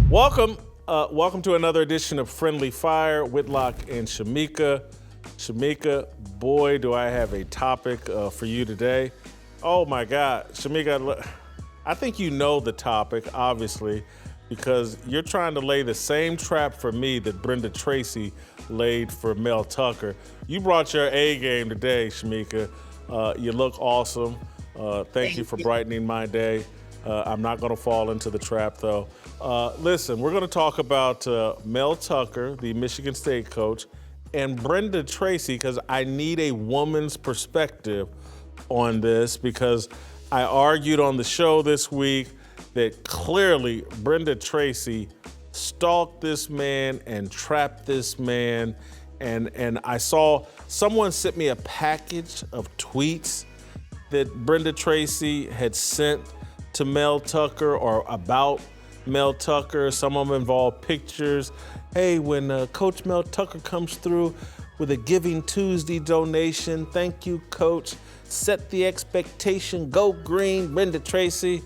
Welcome to another edition of Friendly Fire. Whitlock and Shamika. Shamika, boy, do I have a topic for you today. Oh my God, Shamika, I think you know the topic, obviously, because you're trying to lay the same trap for me that Brenda Tracy laid for Mel Tucker. You brought your A game today, Shamika. You look awesome. Thank you for brightening my day. I'm not going to fall into the trap, though. Listen, we're going to talk about Mel Tucker, the Michigan State coach, and Brenda Tracy, because I need a woman's perspective on this, because I argued on the show this week that clearly Brenda Tracy stalked this man and trapped this man. And I saw someone sent me a package of tweets that Brenda Tracy had sent to Mel Tucker or about Mel Tucker. Some of them involve pictures. Hey, when Coach Mel Tucker comes through with a Giving Tuesday donation, thank you, Coach. Set the expectation, go green, Brenda Tracy.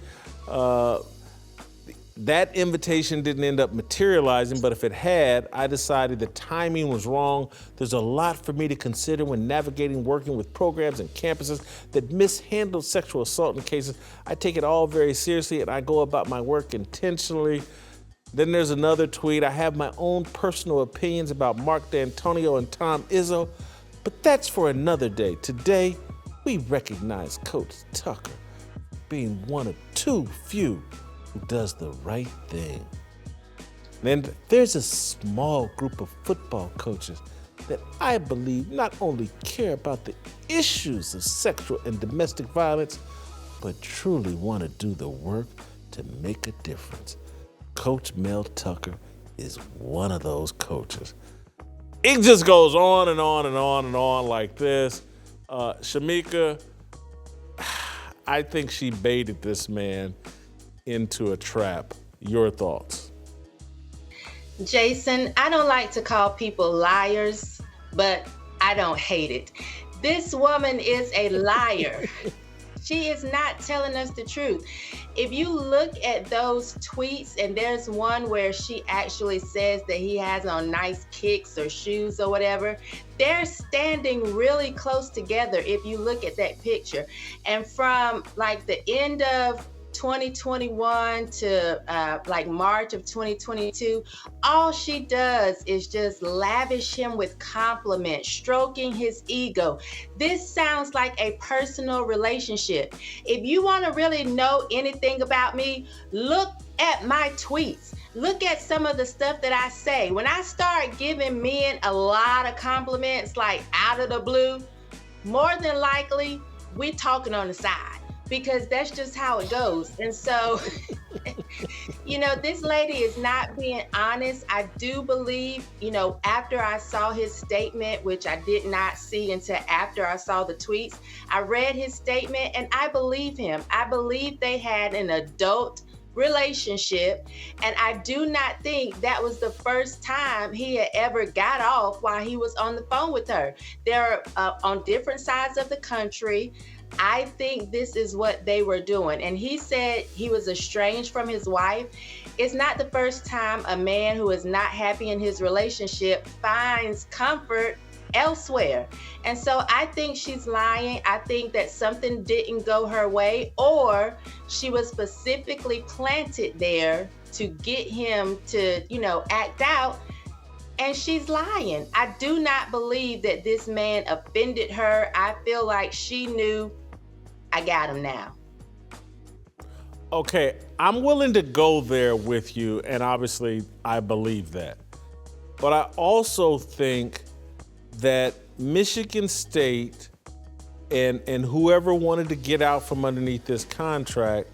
That invitation didn't end up materializing, but if it had, I decided the timing was wrong. There's a lot for me to consider when navigating working with programs and campuses that mishandle sexual assault in cases. I take it all very seriously and I go about my work intentionally. Then there's another tweet. I have my own personal opinions about Mark D'Antonio and Tom Izzo, but that's for another day. Today, we recognize Coach Tucker being one of too few who does the right thing. And there's a small group of football coaches that I believe not only care about the issues of sexual and domestic violence, but truly want to do the work to make a difference. Coach Mel Tucker is one of those coaches. It just goes on and on and on and on like this. Shamika, I think she baited this man into a trap. Your thoughts? Jason, I don't like to call people liars, but I don't hate it. This woman is a liar. She is not telling us the truth. If you look at those tweets, and there's one where she actually says that he has on nice kicks or shoes or whatever, they're standing really close together if you look at that picture. And from like the end of 2021 to like March of 2022, all she does is just lavish him with compliments, stroking his ego. This sounds like a personal relationship. If you want to really know anything about me, look at my tweets. Look at some of the stuff that I say. When I start giving men a lot of compliments, like out of the blue, more than likely, we're talking on the side, because that's just how it goes. And so, this lady is not being honest. I do believe, after I saw his statement, which I did not see until after I saw the tweets, I read his statement and I believe him. I believe they had an adult relationship, and I do not think that was the first time he had ever got off while he was on the phone with her. They're on different sides of the country. I think this is what they were doing. And he said he was estranged from his wife. It's not the first time a man who is not happy in his relationship finds comfort elsewhere. And so I think she's lying. I think that something didn't go her way, or she was specifically planted there to get him to, act out. And she's lying. I do not believe that this man offended her. I feel like she knew, I got him now. Okay, I'm willing to go there with you, and obviously I believe that. But I also think that Michigan State and whoever wanted to get out from underneath this contract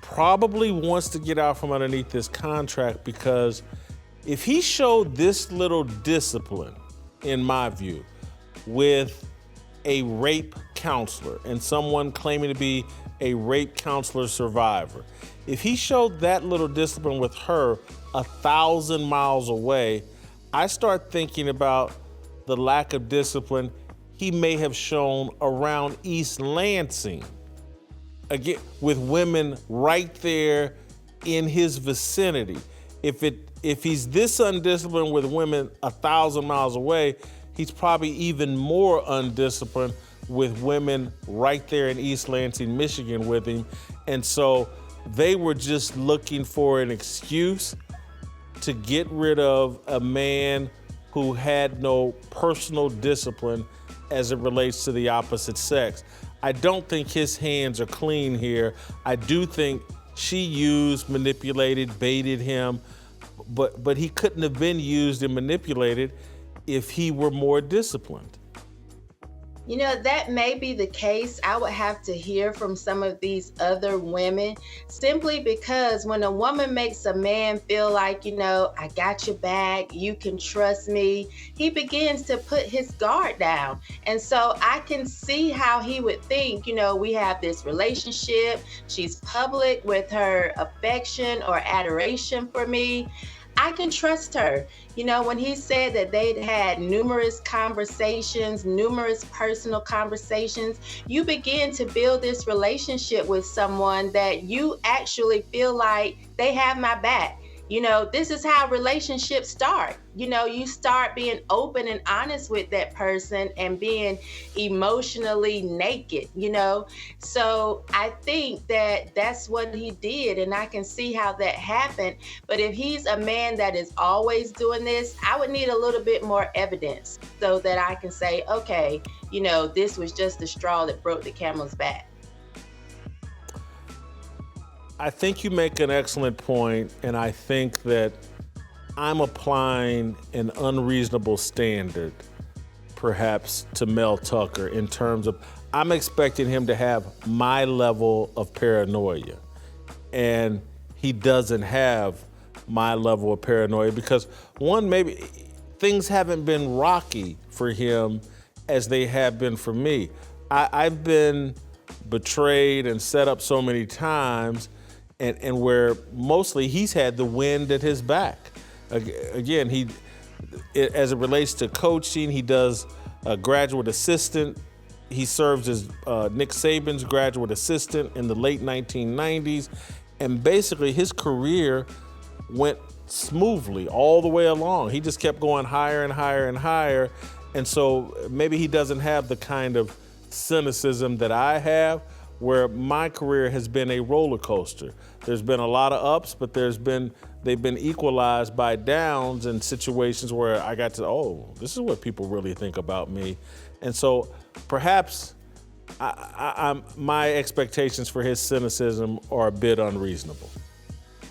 probably wants to get out from underneath this contract, because if he showed this little discipline, in my view, with a rape counselor and someone claiming to be a rape counselor survivor, if he showed that little discipline with her 1,000 miles away, I start thinking about the lack of discipline he may have shown around East Lansing, again, with women right there in his vicinity. If he's this undisciplined with women 1,000 miles away, he's probably even more undisciplined with women right there in East Lansing, Michigan with him. And so they were just looking for an excuse to get rid of a man who had no personal discipline as it relates to the opposite sex. I don't think his hands are clean here. I do think she used, manipulated, baited him, but he couldn't have been used and manipulated if he were more disciplined. You know, that may be the case. I would have to hear from some of these other women, simply because when a woman makes a man feel like, you know, I got your back, you can trust me, he begins to put his guard down. And so I can see how he would think, you know, we have this relationship, she's public with her affection or adoration for me, I can trust her. You know, when he said that they'd had numerous conversations, numerous personal conversations, you begin to build this relationship with someone that you actually feel like they have my back. You know, this is how relationships start. You know, you start being open and honest with that person and being emotionally naked, you know. So I think that that's what he did, and I can see how that happened. But if he's a man that is always doing this, I would need a little bit more evidence so that I can say, okay, you know, this was just the straw that broke the camel's back. I think you make an excellent point, and I think that I'm applying an unreasonable standard, perhaps, to Mel Tucker in terms of I'm expecting him to have my level of paranoia, and he doesn't have my level of paranoia because, one, maybe things haven't been rocky for him as they have been for me. I've been betrayed and set up so many times, and where mostly he's had the wind at his back. Again, as it relates to coaching, he does a graduate assistant. He serves as Nick Saban's graduate assistant in the late 1990s. And basically his career went smoothly all the way along. He just kept going higher and higher and higher. And so maybe he doesn't have the kind of cynicism that I have, where my career has been a roller coaster. There's been a lot of ups, but they've been equalized by downs in situations where I got to, oh, this is what people really think about me. And so perhaps my expectations for his cynicism are a bit unreasonable.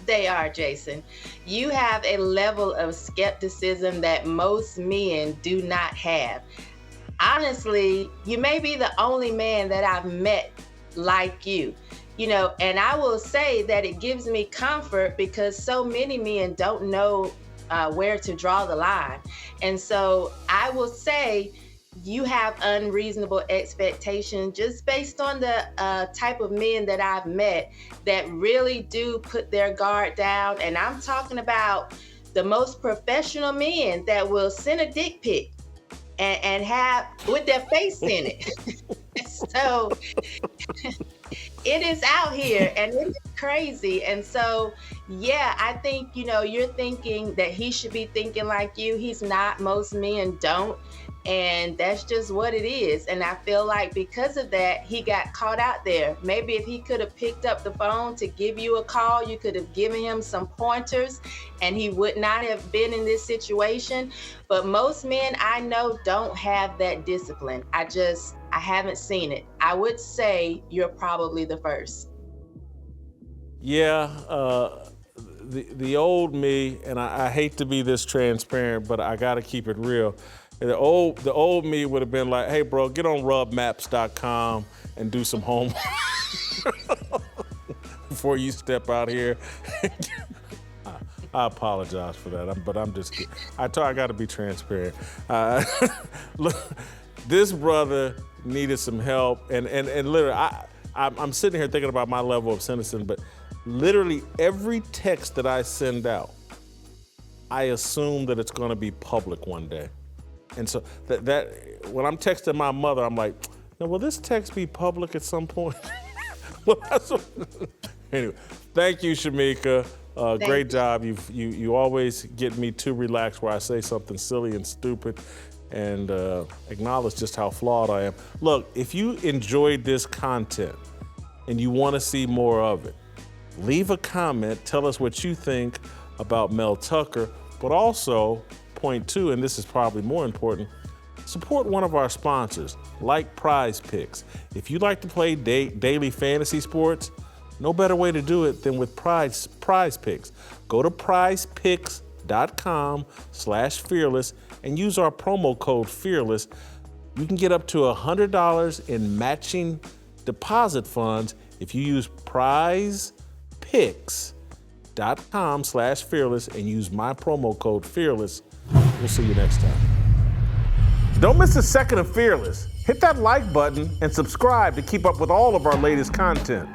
They are, Jason. You have a level of skepticism that most men do not have. Honestly, you may be the only man that I've met like you, you know, and I will say that it gives me comfort because so many men don't know where to draw the line. And so I will say you have unreasonable expectations just based on the type of men that I've met that really do put their guard down. And I'm talking about the most professional men that will send a dick pic and have with their face in it. So it is out here and it's crazy. And so, yeah, I think, you know, you're thinking that he should be thinking like you. He's not. Most men don't. And that's just what it is. And I feel like because of that, he got caught out there. Maybe if he could have picked up the phone to give you a call, you could have given him some pointers and he would not have been in this situation. But most men I know don't have that discipline. I haven't seen it. I would say you're probably the first. Yeah, the old me, and I hate to be this transparent, but I got to keep it real. The old me would have been like, hey, bro, get on rubmaps.com and do some homework before you step out here. I apologize for that, but I'm just kidding. I got to be transparent. Look, this brother needed some help, and literally, I'm sitting here thinking about my level of cynicism, but literally every text that I send out, I assume that it's going to be public one day. And so that when I'm texting my mother, I'm like, now, will this text be public at some point? Well, anyway, Thank you, Shamika. Great you. job. You always get me too relaxed where I say something silly and stupid and acknowledge just how flawed I am. Look, if you enjoyed this content and you want to see more of it, leave a comment. Tell us what you think about Mel Tucker, but also, point two, and this is probably more important, support one of our sponsors, like Prize Picks. If you like to play daily fantasy sports, no better way to do it than with Prize Picks. Go to prizepicks.com/fearless and use our promo code FEARLESS. You can get up to $100 in matching deposit funds if you use prizepicks.com/fearless and use my promo code FEARLESS. We'll see you next time. Don't miss a second of Fearless. Hit that like button and subscribe to keep up with all of our latest content.